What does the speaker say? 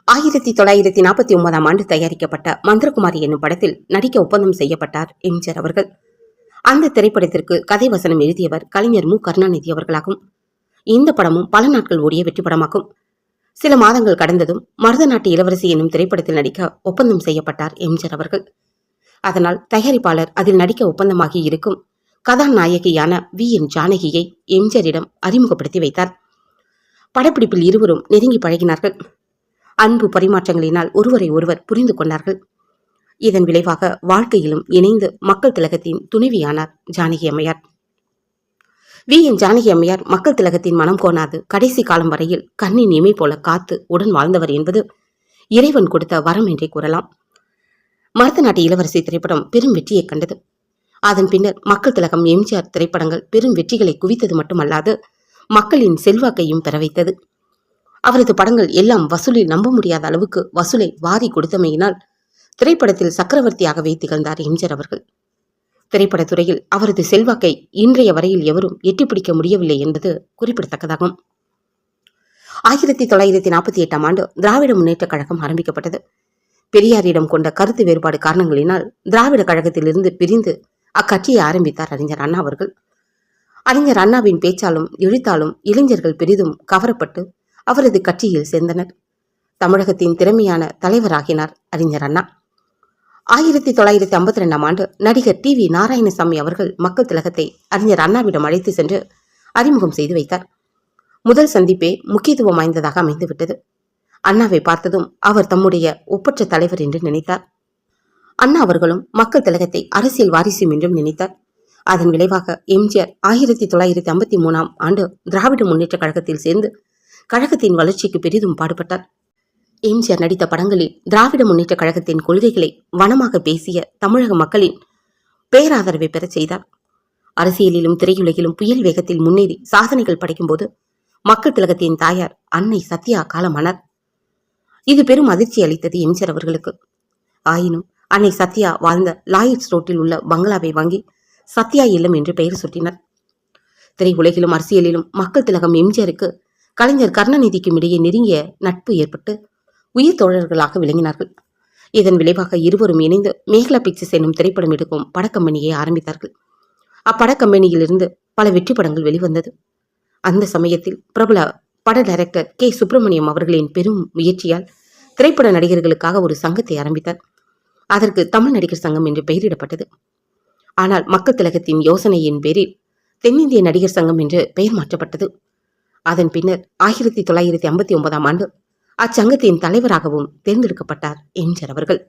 1949 தயாரிக்கப்பட்ட மந்திரகுமாரி என்னும் படத்தில் நடிக்க ஒப்பந்தம் செய்யப்பட்டார் எம்ஜிஆர் அவர்கள். அந்த திரைப்படத்திற்கு கதை வசனம் எழுதியவர் கலைஞர் மு. கருணாநிதி அவர்களாகும். இந்த படமும் பல நாட்கள் ஓடிய வெற்றி படமாகும். சில மாதங்கள் கடந்ததும் மருதநாட்டு இளவரசி என்னும் திரைப்படத்தில் நடிக்க ஒப்பந்தம் செய்யப்பட்டார் எம்ஜிஆர் அவர்கள். அதனால் தயாரிப்பாளர் அதில் நடிக்க ஒப்பந்தமாகி இருக்கும் கதாநாயகியான வி.என். ஜானகியை எம்ஜிஆரிடம் அறிமுகப்படுத்தி வைத்தார். படப்பிடிப்பில் இருவரும் நெருங்கி பழகினார்கள். அன்பு பரிமாற்றங்களினால் ஒருவரை ஒருவர் புரிந்து கொண்டார்கள். இதன் விளைவாக வாழ்க்கையிலும் இணைந்து மக்கள் திலகத்தின் துணைவியானார் ஜானகி அம்மையார். வி.என். ஜானகி அம்மையார் மக்கள் திலகத்தின் மனம் கோணாது கடைசி காலம் வரையில் கண்ணின் இமை போல காத்து உடன் வாழ்ந்தவர் என்பது இறைவன் கொடுத்த வரம் என்றே கூறலாம். மருதநாட்டு இளவரசி திரைப்படம் பெரும் வெற்றியை கண்டது. அதன் பின்னர் மக்கள் திலகம், எம்ஜிஆர் திரைப்படங்கள் பெரும் வெற்றிகளை குவித்தது மட்டுமல்லாது மக்களின் செல்வாக்கையும் பெற வைத்தது. அவரது படங்கள் எல்லாம் வசூலில் நம்ப முடியாத அளவுக்கு வசூலை வாரி கொடுத்தமையினால் திரைப்படத்தில் சக்கரவர்த்தியாகவே திகழ்ந்தார் எம்ஜிஆர் அவர்கள். திரைப்படத்துறையில் அவரது செல்வாக்கை இன்றைய வரையில் எவரும் எட்டிப்பிடிக்க முடியவில்லை என்பது குறிப்பிடத்தக்கதாகும். 1948 திராவிட முன்னேற்ற கழகம் ஆரம்பிக்கப்பட்டது. பெரியாரிடம் கொண்ட கருத்து வேறுபாடு காரணங்களினால் திராவிட கழகத்திலிருந்து பிரிந்து அக்கட்சியை ஆரம்பித்தார் அறிஞர் அண்ணா அவர்கள். அறிஞர் அண்ணாவின் பேச்சாலும் எழுத்தாலும் இளைஞர்கள் பெரிதும் கவரப்பட்டு அவரது கட்சியில் சேர்ந்தனர். தமிழகத்தின் திறமையான தலைவராகினார் அறிஞர் அண்ணா. 1952 நடிகர் டி.வி. நாராயணசாமி அவர்கள் மக்கள் திலகத்தை அறிஞர் அண்ணாவிடம் அழைத்து சென்று அறிமுகம் செய்து வைத்தார். முதல் சந்திப்பே முக்கியத்துவம் வாய்ந்ததாக அமைந்துவிட்டது. அண்ணாவை பார்த்ததும் அவர் தம்முடைய ஒப்பற்ற தலைவர் என்று நினைத்தார். அண்ணா அவர்களும் மக்கள் திலகத்தை அரசியல் வாரிசும் என்றும் நினைத்தார். அதன் விளைவாக எம்ஜிஆர் 1953 திராவிட முன்னேற்ற கழகத்தில் சேர்ந்து கழகத்தின் வளர்ச்சிக்கு பெரிதும் பாடுபட்டார். எம்ஜிஆர் நடித்த படங்களில் திராவிட முன்னேற்ற கழகத்தின் கொள்கைகளை வனமாக பேசிய தமிழக மக்களின் பேராதரவை பெறச் செய்தார். அரசியலிலும் திரையுலகிலும் புயல் வேகத்தில் முன்னேறி சாதனைகள் படைக்கும் போது மக்கள் திலகத்தின் தாயார் அன்னை சத்யா காலமானார். இது பெரும் அதிர்ச்சி அளித்தது எம்ஜிஆர் அவர்களுக்கு. ஆயினும் அன்னை சத்யா வாழ்ந்த லாயிட்ஸ் ரோட்டில் உள்ள பங்களாவை வாங்கி சத்யா இல்லம் என்று பெயர் சூட்டினர். திரையுலகிலும் அரசியலிலும் மக்கள் திலகம் எம்ஜிஆருக்கு கலைஞர் கருணாநிதிக்கும் இடையே நெருங்கிய நட்பு ஏற்பட்டு உயிர் தோழர்களாக விளங்கினார்கள். இதன் விளைவாக இருவரும் இணைந்து மேகலா பிக்சர்ஸ் என்னும் திரைப்படம் எடுக்கும் படக்கம்பெனியை ஆரம்பித்தார்கள். அப்படக்கம்பெனியிலிருந்து பல வெற்றி படங்கள் வெளிவந்தது. அந்த சமயத்தில் பிரபல பட டைரக்டர் கே. சுப்பிரமணியம் அவர்களின் பெரும் முயற்சியால் திரைப்பட நடிகர்களுக்காக ஒரு சங்கத்தை ஆரம்பித்தார். அதற்கு தமிழ் நடிகர் சங்கம் என்று பெயரிடப்பட்டது. ஆனால் மக்கள் திலகத்தின் யோசனையின் பேரில் தென்னிந்திய நடிகர் சங்கம் என்று பெயர் மாற்றப்பட்டது. அதன் பின்னர் 1959 அச்சங்கத்தின் தலைவராகவும் தேர்ந்தெடுக்கப்பட்டார் எம்ஜிஆர் அவர்கள்.